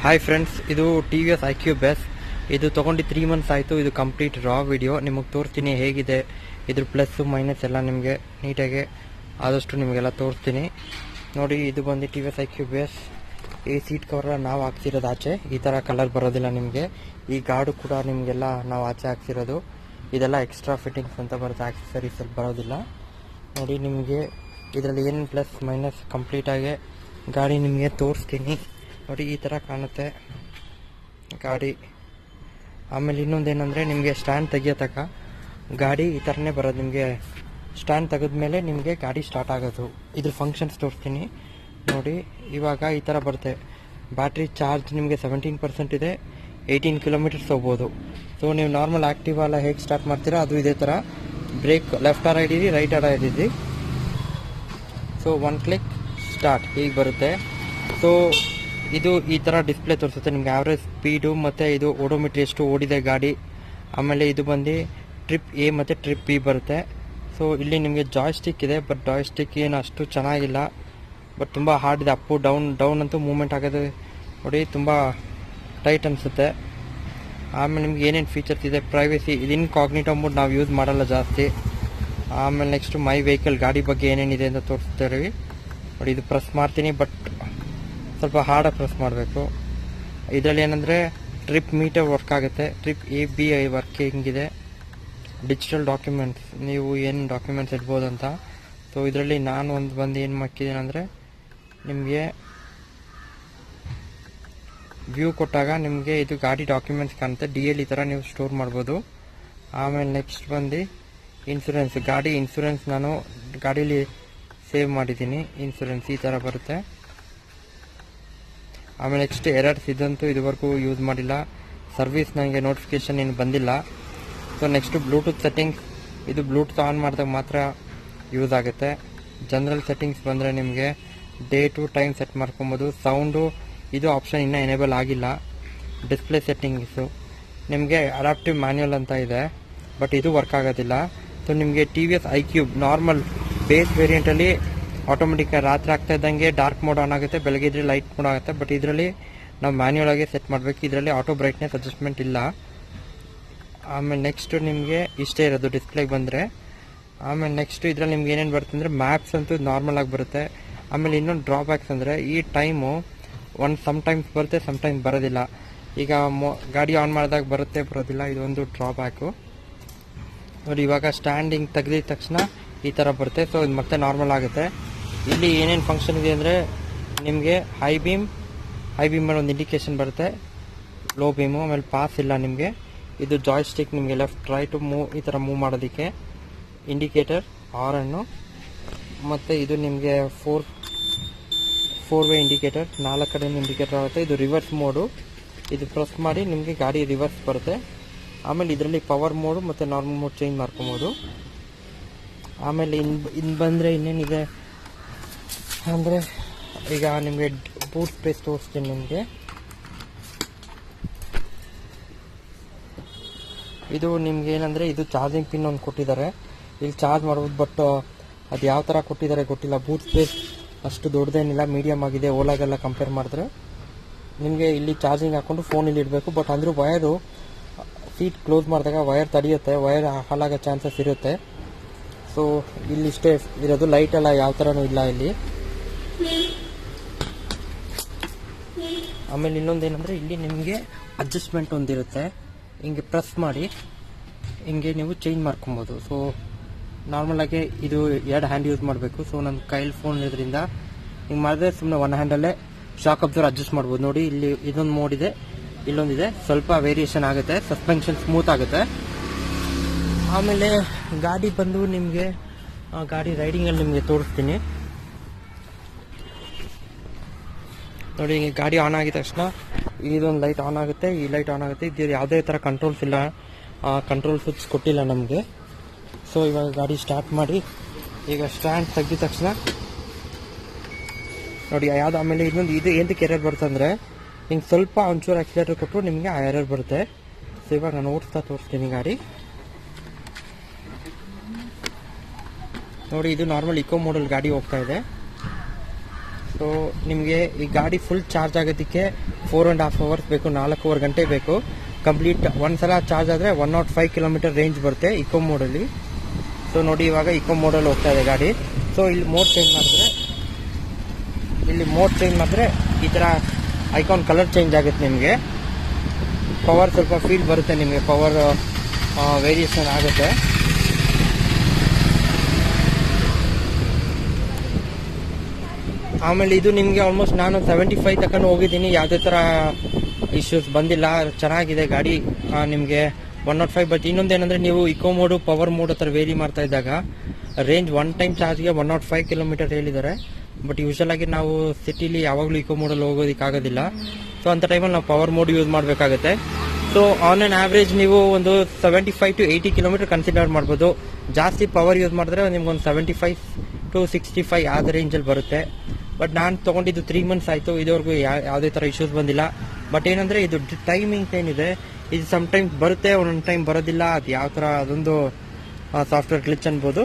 Hi friends, ಇದು T V S iQube Best. ಇದು ತೊಗೊಂಡು 3 months ಆಯಿತು. ಇದು ಕಂಪ್ಲೀಟ್ ರಾ ವಿಡಿಯೋ ನಿಮಗೆ ತೋರಿಸ್ತೀನಿ ಹೇಗಿದೆ, ಇದ್ರ ಪ್ಲಸ್ ಮೈನಸ್ ಎಲ್ಲ ನಿಮಗೆ ನೀಟಾಗಿ ಆದಷ್ಟು ನಿಮಗೆಲ್ಲ ತೋರಿಸ್ತೀನಿ. ನೋಡಿ, ಇದು ಬಂದು T V S iQube Best. ಈ ಸೀಟ್ ಕವರ್ ನಾವು ಹಾಕ್ಸಿರೋದು ಆಚೆ, ಈ ಥರ ಕಲರ್ ಬರೋದಿಲ್ಲ ನಿಮಗೆ. ಈ ಗಾರ್ಡು ಕೂಡ ನಿಮಗೆಲ್ಲ ನಾವು ಆಚೆ ಹಾಕ್ಸಿರೋದು. ಇದೆಲ್ಲ ಎಕ್ಸ್ಟ್ರಾ ಫಿಟ್ಟಿಂಗ್ಸ್ ಅಂತ ಬರುತ್ತೆ, ಆಕ್ಸೆಸರೀಸಲ್ಲಿ ಬರೋದಿಲ್ಲ. ನೋಡಿ, ನಿಮಗೆ ಇದರಲ್ಲಿ ಏನು ಪ್ಲಸ್ ಮೈನಸ್ ಕಂಪ್ಲೀಟಾಗಿ ಗಾಡಿ ನಿಮಗೆ ತೋರಿಸ್ತೀನಿ. ನೋಡಿ, ಈ ಥರ ಕಾಣುತ್ತೆ ಗಾಡಿ. ಆಮೇಲೆ ಇನ್ನೊಂದೇನೆಂದರೆ, ನಿಮಗೆ ಸ್ಟ್ಯಾಂಡ್ ತೆಗಿಯೋತಕ್ಕ ಗಾಡಿ ಈ ಥರನೇ ಬರೋದು. ನಿಮಗೆ ಸ್ಟ್ಯಾಂಡ್ ತೆಗೆದ್ಮೇಲೆ ನಿಮಗೆ ಗಾಡಿ ಸ್ಟಾರ್ಟ್ ಆಗೋದು. ಇದ್ರ ಫಂಕ್ಷನ್ಸ್ ತೋರಿಸ್ತೀನಿ. ನೋಡಿ, ಇವಾಗ ಈ ಥರ ಬರುತ್ತೆ. ಬ್ಯಾಟ್ರಿ ಚಾರ್ಜ್ ನಿಮಗೆ 17% ಇದೆ, 18 ಕಿಲೋಮೀಟರ್ಸ್ ಹೋಗ್ಬೋದು. ಸೊ ನೀವು ನಾರ್ಮಲ್ ಆ್ಯಕ್ಟಿವ್ ಎಲ್ಲ ಹೇಗೆ ಸ್ಟಾರ್ಟ್ ಮಾಡ್ತೀರಾ ಅದು ಇದೇ ಥರ. ಬ್ರೇಕ್ ಲೆಫ್ಟ್ ಆರ್ ಹಿಡೀರಿ, ರೈಟ್ ಆರ್ ಹಿಡೀರಿ. ಸೊ 1 ಕ್ಲಿಕ್ ಸ್ಟಾರ್ಟ್ ಹೀಗೆ ಬರುತ್ತೆ. ಸೊ ಇದು ಈ ಥರ ಡಿಸ್ಪ್ಲೇ ತೋರಿಸುತ್ತೆ ನಿಮಗೆ ಆವ್ರೇಜ್ ಸ್ಪೀಡು ಮತ್ತು ಇದು ಓಡೋಮೀಟ್ರ್ ಎಷ್ಟು ಓಡಿದೆ ಗಾಡಿ. ಆಮೇಲೆ ಇದು ಬಂದು ಟ್ರಿಪ್ ಎ ಮತ್ತು ಟ್ರಿಪ್ ಬಿ ಬರುತ್ತೆ. ಸೊ ಇಲ್ಲಿ ನಿಮಗೆ ಜಾಯ್ಸ್ಟಿಕ್ ಇದೆ, ಬಟ್ ಜಾಯ್ಸ್ಟಿಕ್ ಏನು ಅಷ್ಟು ಚೆನ್ನಾಗಿಲ್ಲ, ಬಟ್ ತುಂಬ ಹಾರ್ಡ್ ಇದೆ. ಅಪ್ಪು ಡೌನ್ ಅಂತೂ ಮೂವ್ಮೆಂಟ್ ಆಗೋದು ನೋಡಿ, ತುಂಬ ಟೈಟ್ ಅನಿಸುತ್ತೆ. ಆಮೇಲೆ ನಿಮ್ಗೆ ಏನೇನು ಫೀಚರ್ಸ್ ಇದೆ, ಪ್ರೈವೇಸಿ ಇದು ಇನ್ಕಾಗ್ನಿಟೋ ಮೋಡ್ ನಾವು ಯೂಸ್ ಮಾಡಲ್ಲ ಜಾಸ್ತಿ. ಆಮೇಲೆ ನೆಕ್ಸ್ಟು ಮೈ ವೆಹಿಕಲ್ ಗಾಡಿ ಬಗ್ಗೆ ಏನೇನಿದೆ ಅಂತ ತೋರಿಸ್ತೀವಿ. ನೋಡಿ, ಇದು ಪ್ರೆಸ್ ಮಾಡ್ತೀನಿ, ಬಟ್ ಸ್ವಲ್ಪ ಹಾರ್ಡಾಗಿ ಪ್ರೆಸ್ ಮಾಡಬೇಕು. ಇದರಲ್ಲಿ ಏನಂದರೆ ಟ್ರಿಪ್ ಮೀಟರ್ ವರ್ಕ್ ಆಗುತ್ತೆ, trip A B I working ಇದೆ. ಡಿಜಿಟಲ್ ಡಾಕ್ಯುಮೆಂಟ್ಸ್, ನೀವು ಏನು ಡಾಕ್ಯುಮೆಂಟ್ಸ್ ಇಡ್ಬೋದು ಅಂತ. ಸೊ ಇದರಲ್ಲಿ ನಾನು ಬಂದು ಏನು ಮಾಡ್ತಿದ್ದೀನಿ ಅಂದರೆ, ನಿಮಗೆ ವ್ಯೂ ಕೊಟ್ಟಾಗ ನಿಮಗೆ ಇದು ಗಾಡಿ ಡಾಕ್ಯುಮೆಂಟ್ಸ್ ಕಾಣುತ್ತೆ. DL ಈ ಥರ ನೀವು ಸ್ಟೋರ್ ಮಾಡ್ಬೋದು. ಆಮೇಲೆ ನೆಕ್ಸ್ಟ್ ಬಂದು ಇನ್ಸೂರೆನ್ಸ್, ಗಾಡಿ ಇನ್ಸೂರೆನ್ಸ್ ನಾನು ಗಾಡೀಲಿ ಸೇವ್ ಮಾಡಿದ್ದೀನಿ. ಇನ್ಸೂರೆನ್ಸ್ ಈ ಥರ ಬರುತ್ತೆ. ಆಮೇಲೆ ನೆಕ್ಸ್ಟ್ ಎರರ್ಸ್, ಇದಂತೂ ಇದುವರೆಗೂ ಯೂಸ್ ಮಾಡಿಲ್ಲ. ಸರ್ವಿಸ್ ನನಗೆ ನೋಟಿಫಿಕೇಷನ್ ಏನು ಬಂದಿಲ್ಲ. ಸೊ ನೆಕ್ಸ್ಟು ಬ್ಲೂಟೂತ್ ಸೆಟ್ಟಿಂಗ್ಸ್, ಇದು ಬ್ಲೂಟೂತ್ ಆನ್ ಮಾಡಿದಾಗ ಮಾತ್ರ ಯೂಸ್ ಆಗುತ್ತೆ. ಜನರಲ್ ಸೆಟ್ಟಿಂಗ್ಸ್ ಬಂದರೆ ನಿಮಗೆ ಡೇ ಟು ಟೈಮ್ ಸೆಟ್ ಮಾಡ್ಕೊಬೋದು. ಸೌಂಡು ಇದು ಆಪ್ಷನ್ ಇನ್ನೂ ಎನೇಬಲ್ ಆಗಿಲ್ಲ. ಡಿಸ್ಪ್ಲೇ ಸೆಟ್ಟಿಂಗ್ಸು ನಿಮಗೆ ಅಡಾಪ್ಟಿವ್ ಮ್ಯಾನ್ಯುವಲ್ ಅಂತ ಇದೆ, ಬಟ್ ಇದು ವರ್ಕ್ ಆಗೋದಿಲ್ಲ. ಸೊ ನಿಮಗೆ T V S iQube normal base ವೇರಿಯಂಟಲ್ಲಿ ಆಟೋಮೆಟಿಕ್ ರಾತ್ರಿ ಆಗ್ತಾ ಇದ್ದಂಗೆ ಡಾರ್ಕ್ ಮೋಡ್ ಆನ್ ಆಗುತ್ತೆ, ಬೆಳಗ್ಗೆ ಇದ್ರೆ ಲೈಟ್ ಮೋಡ್ ಆಗುತ್ತೆ. ಬಟ್ ಇದರಲ್ಲಿ ನಾವು ಮ್ಯಾನ್ಯುವಲ್ ಆಗಿ ಸೆಟ್ ಮಾಡಬೇಕು. ಇದರಲ್ಲಿ ಆಟೋ ಬ್ರೈಟ್ನೆಸ್ ಅಡ್ಜಸ್ಟ್ಮೆಂಟ್ ಇಲ್ಲ. ಆಮೇಲೆ ನೆಕ್ಸ್ಟು ನಿಮಗೆ ಇಷ್ಟೇ ಇರೋದು ಡಿಸ್ಪ್ಲೇಗೆ ಬಂದರೆ. ಆಮೇಲೆ ನೆಕ್ಸ್ಟು ಇದರಲ್ಲಿ ನಿಮ್ಗೆ ಏನೇನು ಬರುತ್ತೆ ಅಂದರೆ, ಮ್ಯಾಪ್ಸ್ ಅಂತೂ ನಾರ್ಮಲ್ ಆಗಿ ಬರುತ್ತೆ. ಆಮೇಲೆ ಇನ್ನೊಂದು ಡ್ರಾಬ್ಯಾಕ್ಸ್ ಅಂದರೆ, ಈ ಟೈಮು ಸಮ್ಟೈಮ್ಸ್ ಬರುತ್ತೆ, ಸಮ್ಟೈಮ್ಸ್ ಬರೋದಿಲ್ಲ. ಈಗ ಗಾಡಿ ಆನ್ ಮಾಡಿದಾಗ ಬರುತ್ತೆ, ಬರೋದಿಲ್ಲ. ಇದೊಂದು ಡ್ರಾಬ್ಯಾಕು. ನೋಡಿ, ಇವಾಗ ಸ್ಟ್ಯಾಂಡಿಂಗ್ ತೆಗೆದಿದ ತಕ್ಷಣ ಈ ಥರ ಬರುತ್ತೆ. ಸೊ ಇದು ಮತ್ತೆ ನಾರ್ಮಲ್ ಆಗುತ್ತೆ. ಇಲ್ಲಿ ಏನೇನು ಫಂಕ್ಷನ್ ಇದೆ ಅಂದರೆ, ನಿಮಗೆ ಹೈ ಬೀಮ್ ಮೇಲೆ ಒಂದು ಇಂಡಿಕೇಶನ್ ಬರುತ್ತೆ, ಲೋ ಬೀಮು. ಆಮೇಲೆ ಪಾಸ್ ಇಲ್ಲ ನಿಮಗೆ. ಇದು ಜಾಯ್ಸ್ಟಿಕ್, ನಿಮಗೆ ಲೆಫ್ಟ್ ರೈಟು ಈ ಥರ ಮೂವ್ ಮಾಡೋದಕ್ಕೆ ಇಂಡಿಕೇಟರ್ ಆರನ್ನು. ಮತ್ತು ಇದು ನಿಮಗೆ ಫೋರ್ ವೇ ಇಂಡಿಕೇಟರ್, 4 ಕಡೆ ಇಂಡಿಕೇಟರ್ ಆಗುತ್ತೆ. ಇದು ರಿವರ್ಸ್ ಮೋಡು, ಇದು ಪ್ರೆಸ್ ಮಾಡಿ ನಿಮಗೆ ಗಾಡಿ ರಿವರ್ಸ್ ಬರುತ್ತೆ. ಆಮೇಲೆ ಇದರಲ್ಲಿ ಪವರ್ ಮೋಡು ಮತ್ತು ನಾರ್ಮಲ್ ಮೋಡ್ ಚೇಂಜ್ ಮಾಡ್ಕೊಬೋದು. ಆಮೇಲೆ ಇನ್ನು ಬಂದರೆ ಇನ್ನೇನಿದೆ ಅಂದರೆ, ಈಗ ನಿಮಗೆ ಬೂಟ್ ಸ್ಪೇಸ್ ತೋರಿಸ್ತೀನಿ ನಿಮಗೆ. ಇದು ನಿಮ್ಗೆ ಏನಂದರೆ, ಇದು ಚಾರ್ಜಿಂಗ್ ಪಿನ್ ಒಂದು ಕೊಟ್ಟಿದ್ದಾರೆ, ಇಲ್ಲಿ ಚಾರ್ಜ್ ಮಾಡ್ಬೋದು. ಬಟ್ ಅದು ಯಾವ ಥರ ಕೊಟ್ಟಿದ್ದಾರೆ ಗೊತ್ತಿಲ್ಲ. ಬೂಟ್ ಸ್ಪೇಸ್ ಅಷ್ಟು ದೊಡ್ಡದೇನಿಲ್ಲ, ಮೀಡಿಯಮ್ ಆಗಿದೆ. ಓಲಾಗೆಲ್ಲ ಕಂಪೇರ್ ಮಾಡಿದ್ರೆ ನಿಮಗೆ ಇಲ್ಲಿ ಚಾರ್ಜಿಂಗ್ ಹಾಕ್ಕೊಂಡು ಫೋನ್ ಇಲ್ಲಿ ಇಡಬೇಕು. ಬಟ್ ಅಂದರೂ ವಯರು ಸೀಟ್ ಕ್ಲೋಸ್ ಮಾಡಿದಾಗ ವಯರ್ ತಡೆಯುತ್ತೆ, ವಯರ್ ಹಾಳಾಗೋ ಚಾನ್ಸಸ್ ಇರುತ್ತೆ. ಸೊ ಇಲ್ಲಿ ಇಷ್ಟೇ ಇರೋದು, ಲೈಟ್ ಎಲ್ಲ ಯಾವ ಥರನೂ ಇಲ್ಲ ಇಲ್ಲಿ. ಆಮೇಲೆ ಇನ್ನೊಂದೇನೆಂದರೆ, ಇಲ್ಲಿ ನಿಮಗೆ ಅಡ್ಜಸ್ಟ್ಮೆಂಟ್ ಒಂದಿರುತ್ತೆ, ಹಿಂಗೆ ಪ್ರೆಸ್ ಮಾಡಿ ಹಿಂಗೆ ನೀವು ಚೇಂಜ್ ಮಾಡ್ಕೊಬೋದು. ಸೊ ನಾರ್ಮಲಾಗಿ ಇದು 2 ಹ್ಯಾಂಡ್ ಯೂಸ್ ಮಾಡಬೇಕು. ಸೊ ನನ್ನ ಕೈಲಿ ಫೋನ್ ಇರೋದ್ರಿಂದ ಹಿಂಗೆ ಮಾಡಿದ್ರೆ ಸುಮ್ಮನೆ 1 ಹ್ಯಾಂಡಲ್ಲೇ ಶಾಕ್ ಅಬ್ಸರ್ವ್ ಅಡ್ಜಸ್ಟ್ ಮಾಡ್ಬೋದು. ನೋಡಿ, ಇಲ್ಲಿ ಇದೊಂದು ಮೋಡ್ ಇದೆ, ಇಲ್ಲೊಂದಿದೆ, ಸ್ವಲ್ಪ ವೇರಿಯೇಷನ್ ಆಗುತ್ತೆ. ಸಸ್ಪೆನ್ಷನ್ ಸ್ಮೂತ್ ಆಗುತ್ತೆ. ಆಮೇಲೆ ಗಾಡಿ ಬಂದು ನಿಮಗೆ ಗಾಡಿ ರೈಡಿಂಗಲ್ಲಿ ನಿಮಗೆ ತೋರಿಸ್ತೀನಿ. ನೋಡಿ, ಹಿಂಗೆ ಗಾಡಿ ಆನ್ ಆಗಿದ ತಕ್ಷಣ ಇದೊಂದು ಲೈಟ್ ಆನ್ ಆಗುತ್ತೆ, ಈ ಲೈಟ್ ಆನ್ ಆಗುತ್ತೆ. ಇದು ಯಾವುದೇ ಥರ ಕಂಟ್ರೋಲ್ಸ್ ಇಲ್ಲ, ಕಂಟ್ರೋಲ್ ಸ್ವಿಚ್ ಕೊಟ್ಟಿಲ್ಲ ನಮಗೆ. ಸೊ ಇವಾಗ ಗಾಡಿ ಸ್ಟಾರ್ಟ್ ಮಾಡಿ, ಈಗ ಸ್ಟ್ಯಾಂಡ್ ತೆಗೆದ ತಕ್ಷಣ ನೋಡಿ ಯಾವುದು. ಆಮೇಲೆ ಇನ್ನೊಂದು ಇದು ಏನಕ್ಕೆ ಎರರ್ ಬರುತ್ತೆ ಅಂದರೆ, ಹಿಂಗೆ ಸ್ವಲ್ಪ ಒಂಚೂರು ಆಕ್ಸಿಲೇಟರ್ ಕೊಟ್ಟರು ನಿಮಗೆ ಆ ಎರರ್ ಬರುತ್ತೆ. ಸೊ ಇವಾಗ ನಾನು ಓಡಿಸ್ತಾ ತೋರಿಸ್ತೀನಿ ಗಾಡಿ. ನೋಡಿ, ಇದು ನಾರ್ಮಲ್ ಇಕೋ ಮೋಡಲ್ ಗಾಡಿ ಹೋಗ್ತಾ ಇದೆ. ಸೊ ನಿಮಗೆ ಈ ಗಾಡಿ ಫುಲ್ ಚಾರ್ಜ್ ಆಗೋದಕ್ಕೆ 4.5 ಅವರ್ಸ್ ಬೇಕು, 4.25 ಗಂಟೆ ಬೇಕು ಕಂಪ್ಲೀಟ್. ಒಂದ್ಸಲ ಚಾರ್ಜ್ ಆದರೆ 105 ಕಿಲೋಮೀಟರ್ ರೇಂಜ್ ಬರುತ್ತೆ ಇಕೋ ಮೋಡಲ್ಲಿ. ಸೊ ನೋಡಿ ಇವಾಗ ಇಕೋ ಮೋಡಲ್ಲಿ ಹೋಗ್ತಾ ಇದೆ ಗಾಡಿ. ಸೊ ಇಲ್ಲಿ ಮೋಡ್ ಚೇಂಜ್ ಮಾಡಿದ್ರೆ ಈ ಥರ ಐಕಾನ್ ಕಲರ್ ಚೇಂಜ್ ಆಗುತ್ತೆ ನಿಮಗೆ. ಪವರ್ ಸ್ವಲ್ಪ ಫೀಲ್ ಬರುತ್ತೆ ನಿಮಗೆ, ಪವರ್ ವೇರಿಯೇಷನ್ ಆಗುತ್ತೆ. ಆಮೇಲೆ ಇದು ನಿಮಗೆ ಆಲ್ಮೋಸ್ಟ್ ನಾನು 75 ತಗೊಂಡು ಹೋಗಿದ್ದೀನಿ, ಯಾವುದೇ ಥರ ಇಶ್ಯೂಸ್ ಬಂದಿಲ್ಲ, ಚೆನ್ನಾಗಿದೆ ಗಾಡಿ ನಿಮಗೆ 105. ಬಟ್ ಇನ್ನೊಂದೇನೆಂದರೆ ನೀವು ಇಕೋ ಮೋಡು ಪವರ್ ಮೋಡ್ ಹತ್ರ ವೇರಿ ಮಾಡ್ತಾ ಇದ್ದಾಗ ರೇಂಜ್ ಒನ್ ಟೈಮ್ ಚಾರ್ಜ್ಗೆ 105 ಕಿಲೋಮೀಟರ್ ಹೇಳಿದ್ದಾರೆ. ಬಟ್ ಯೂಶಲ್ ಆಗಿ ನಾವು ಸಿಟಿಲಿ ಯಾವಾಗಲೂ ಇಕೋ ಮೋಡಲ್ಲಿ ಹೋಗೋದಕ್ಕಾಗೋದಿಲ್ಲ. ಸೊ ಅಂಥ ಟೈಮಲ್ಲಿ ನಾವು ಪವರ್ ಮೋಡ್ ಯೂಸ್ ಮಾಡಬೇಕಾಗುತ್ತೆ. ಸೊ ಆನ್ ಆನ್ ಆವ್ರೇಜ್ ನೀವು ಒಂದು 75 to 80 ಕಿಲೋಮೀಟರ್ ಕನ್ಸಿಡರ್ ಮಾಡ್ಬೋದು. ಜಾಸ್ತಿ ಪವರ್ ಯೂಸ್ ಮಾಡಿದ್ರೆ ನಿಮ್ಗೊಂದು 75 to 65 ಆದ ರೇಂಜಲ್ಲಿ ಬರುತ್ತೆ. ಬಟ್ ನಾನು ತೊಗೊಂಡಿದ್ದು 3 months ಆಯಿತು, ಇದುವರೆಗೂ ಯಾವುದೇ ಥರ ಇಶ್ಯೂಸ್ ಬಂದಿಲ್ಲ. ಬಟ್ ಏನಂದರೆ ಇದು ಟೈಮಿಂಗ್ ಏನಿದೆ ಇದು ಸಮ್ಟೈಮ್ಸ್ ಬರುತ್ತೆ, ಒಂದೊಂದು ಟೈಮ್ ಬರೋದಿಲ್ಲ. ಅದು ಯಾವ ಥರ ಅದೊಂದು ಸಾಫ್ಟ್ವೇರ್ ಗ್ಲಿಚ್ ಅನ್ಬೋದು.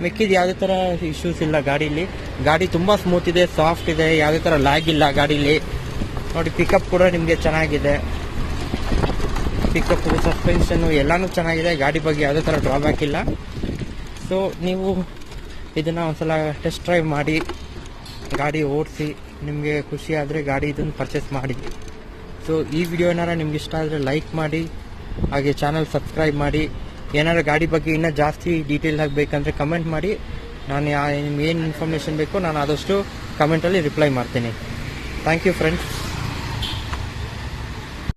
ಮಿಕ್ಕಿದ್ದು ಯಾವುದೇ ಥರ ಇಶ್ಯೂಸ್ ಇಲ್ಲ ಗಾಡೀಲಿ. ಗಾಡಿ ತುಂಬ ಸ್ಮೂತ್ ಇದೆ, ಸಾಫ್ಟ್ ಇದೆ, ಯಾವುದೇ ಥರ ಲ್ಯಾಗ್ ಇಲ್ಲ ಗಾಡೀಲಿ. ನೋಡಿ ಪಿಕಪ್ ಕೂಡ ನಿಮಗೆ ಚೆನ್ನಾಗಿದೆ, ಪಿಕಪ್ ಸಸ್ಪೆನ್ಷನ್ನು ಎಲ್ಲನೂ ಚೆನ್ನಾಗಿದೆ. ಗಾಡಿ ಬಗ್ಗೆ ಯಾವುದೇ ಥರ ಡ್ರಾಬ್ಯಾಕ್ ಇಲ್ಲ. ಸೊ ನೀವು ಇದನ್ನು ಒಂದ್ಸಲ ಟೆಸ್ಟ್ ಡ್ರೈವ್ ಮಾಡಿ ಗಾಡಿ ಓಡಿಸಿ, ನಿಮಗೆ ಖುಷಿ ಆದರೆ ಗಾಡಿ ಇದನ್ನು ಪರ್ಚೇಸ್ ಮಾಡಿ. ಸೊ ಈ ವಿಡಿಯೋ ಏನಾರ ನಿಮ್ಗೆ ಇಷ್ಟ ಆದರೆ ಲೈಕ್ ಮಾಡಿ, ಹಾಗೆ ಚಾನಲ್ ಸಬ್ಸ್ಕ್ರೈಬ್ ಮಾಡಿ. ಏನಾರು ಗಾಡಿ ಬಗ್ಗೆ ಇನ್ನೂ ಜಾಸ್ತಿ ಡೀಟೇಲ್ ಆಗಬೇಕಂದ್ರೆ ಕಮೆಂಟ್ ಮಾಡಿ. ನಾನು ನಿಮ್ಗೆ ಏನು ಇನ್ಫಾರ್ಮೇಷನ್ ಬೇಕೋ ನಾನು ಆದಷ್ಟು ಕಮೆಂಟಲ್ಲಿ ರಿಪ್ಲೈ ಮಾಡ್ತೀನಿ. Thank you friends.